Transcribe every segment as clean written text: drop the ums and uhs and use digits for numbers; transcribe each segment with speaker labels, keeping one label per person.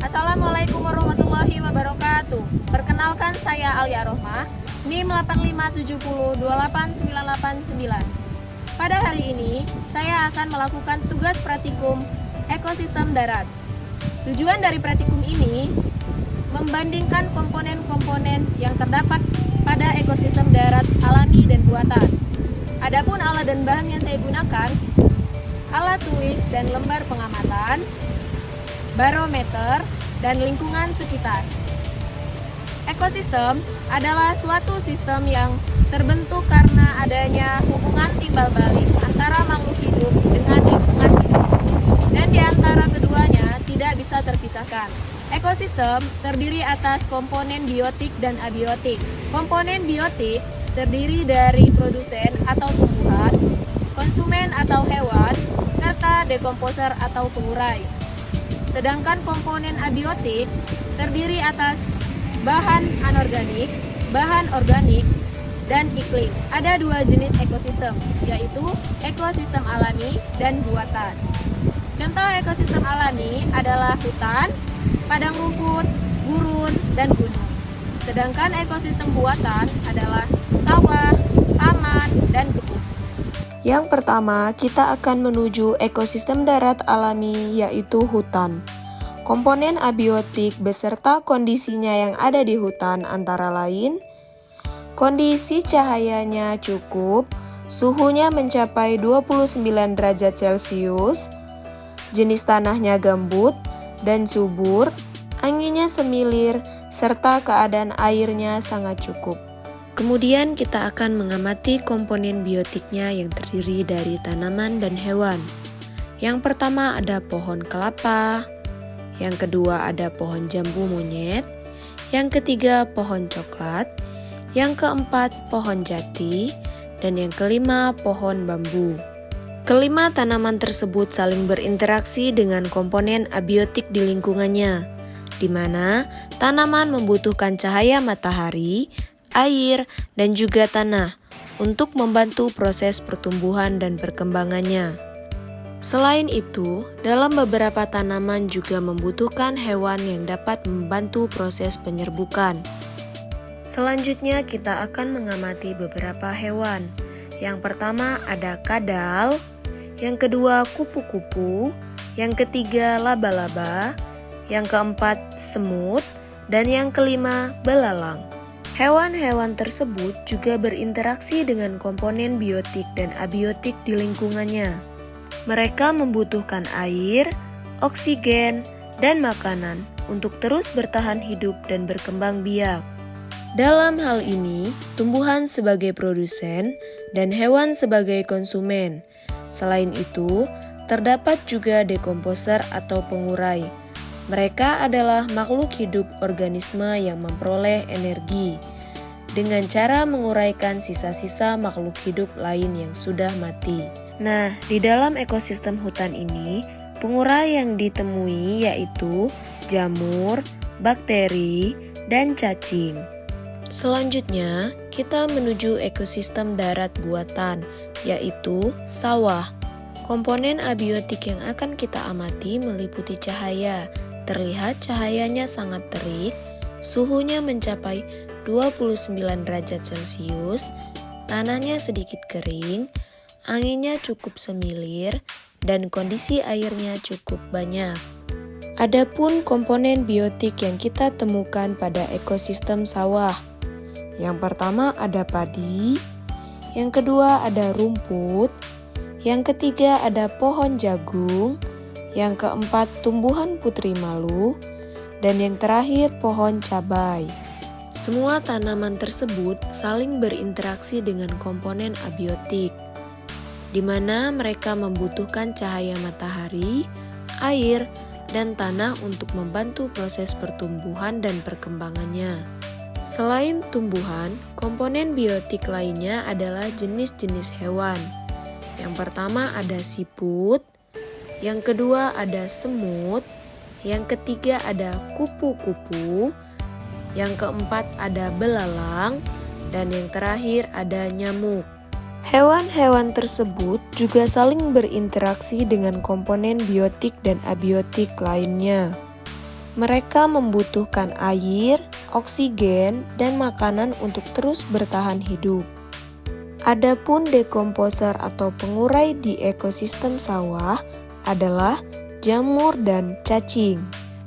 Speaker 1: Assalamualaikum warahmatullahi wabarakatuh. Perkenalkan saya Alia Rohmah, NIM 8570288989. Pada hari ini, saya akan melakukan tugas praktikum ekosistem darat. Tujuan dari praktikum ini membandingkan komponen-komponen yang terdapat pada ekosistem darat alami dan buatan. Adapun alat dan bahan yang saya gunakan, alat tulis dan lembar pengamatan, barometer, dan lingkungan sekitar. Ekosistem adalah suatu sistem yang terbentuk karena adanya hubungan timbal balik antara makhluk hidup dengan lingkungan hidup, dan di antara keduanya tidak bisa terpisahkan. Ekosistem terdiri atas komponen biotik dan abiotik. Komponen biotik terdiri dari produsen atau tumbuhan, konsumen atau hewan, serta dekomposer atau pengurai. Sedangkan komponen abiotik terdiri atas bahan anorganik, bahan organik, dan iklim. Ada dua jenis ekosistem, yaitu ekosistem alami dan buatan. Contoh ekosistem alami adalah hutan, padang rumput, gurun, dan gunung. Sedangkan ekosistem buatan adalah sawah, taman, dan kebun.
Speaker 2: Yang pertama, kita akan menuju ekosistem darat alami, yaitu hutan. Komponen abiotik beserta kondisinya yang ada di hutan antara lain, kondisi cahayanya cukup, suhunya mencapai 29 derajat Celcius, jenis tanahnya gambut dan subur, anginnya semilir, serta keadaan airnya sangat cukup. Kemudian kita akan mengamati komponen biotiknya yang terdiri dari tanaman dan hewan. Yang pertama ada pohon kelapa, yang kedua ada pohon jambu monyet, yang ketiga pohon coklat, yang keempat pohon jati, dan yang kelima pohon bambu. Kelima tanaman tersebut saling berinteraksi dengan komponen abiotik di lingkungannya, di mana tanaman membutuhkan cahaya matahari, air, dan juga tanah untuk membantu proses pertumbuhan dan perkembangannya. Selain itu, dalam beberapa tanaman juga membutuhkan hewan yang dapat membantu proses penyerbukan. Selanjutnya kita akan mengamati beberapa hewan. Yang pertama ada kadal, yang kedua kupu-kupu, yang ketiga laba-laba, yang keempat semut, dan yang kelima belalang. Hewan-hewan tersebut juga berinteraksi dengan komponen biotik dan abiotik di lingkungannya. Mereka membutuhkan air, oksigen, dan makanan untuk terus bertahan hidup dan berkembang biak. Dalam hal ini, tumbuhan sebagai produsen dan hewan sebagai konsumen. Selain itu, terdapat juga dekomposer atau pengurai. Mereka adalah makhluk hidup organisme yang memperoleh energi dengan cara menguraikan sisa-sisa makhluk hidup lain yang sudah mati. Nah, di dalam ekosistem hutan ini, pengurai yang ditemui yaitu jamur, bakteri, dan cacing. Selanjutnya, kita menuju ekosistem darat buatan, yaitu sawah. Komponen abiotik yang akan kita amati meliputi cahaya. Terlihat cahayanya sangat terik, suhunya mencapai 29 derajat Celcius, tanahnya sedikit kering, anginnya cukup semilir, dan kondisi airnya cukup banyak. Adapun komponen biotik yang kita temukan pada ekosistem sawah. Yang pertama ada padi, yang kedua ada rumput, yang ketiga ada pohon jagung, yang keempat tumbuhan putri malu, dan yang terakhir pohon cabai. Semua tanaman tersebut saling berinteraksi dengan komponen abiotik, di mana mereka membutuhkan cahaya matahari, air, dan tanah untuk membantu proses pertumbuhan dan perkembangannya. Selain tumbuhan, komponen biotik lainnya adalah jenis-jenis hewan. Yang pertama ada siput, yang kedua ada semut, yang ketiga ada kupu-kupu, yang keempat ada belalang, dan yang terakhir ada nyamuk. Hewan-hewan tersebut juga saling berinteraksi dengan komponen biotik dan abiotik lainnya. Mereka membutuhkan air, oksigen, dan makanan untuk terus bertahan hidup. Adapun dekomposer atau pengurai di ekosistem sawah adalah jamur dan cacing.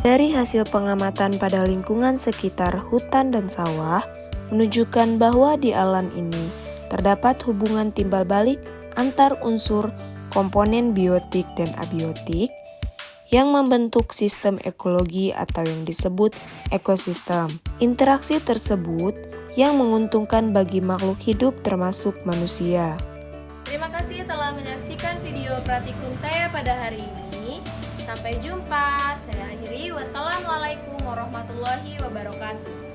Speaker 2: Dari hasil pengamatan pada lingkungan sekitar hutan dan sawah, menunjukkan bahwa di alam ini terdapat hubungan timbal balik antar unsur komponen biotik dan abiotik yang membentuk sistem ekologi atau yang disebut ekosistem. Interaksi tersebut yang menguntungkan bagi makhluk hidup termasuk manusia.
Speaker 1: Terima kasih telah menyaksikan video praktikum saya pada hari ini. Sampai jumpa. Saya akhiri. Wassalamualaikum warahmatullahi wabarakatuh.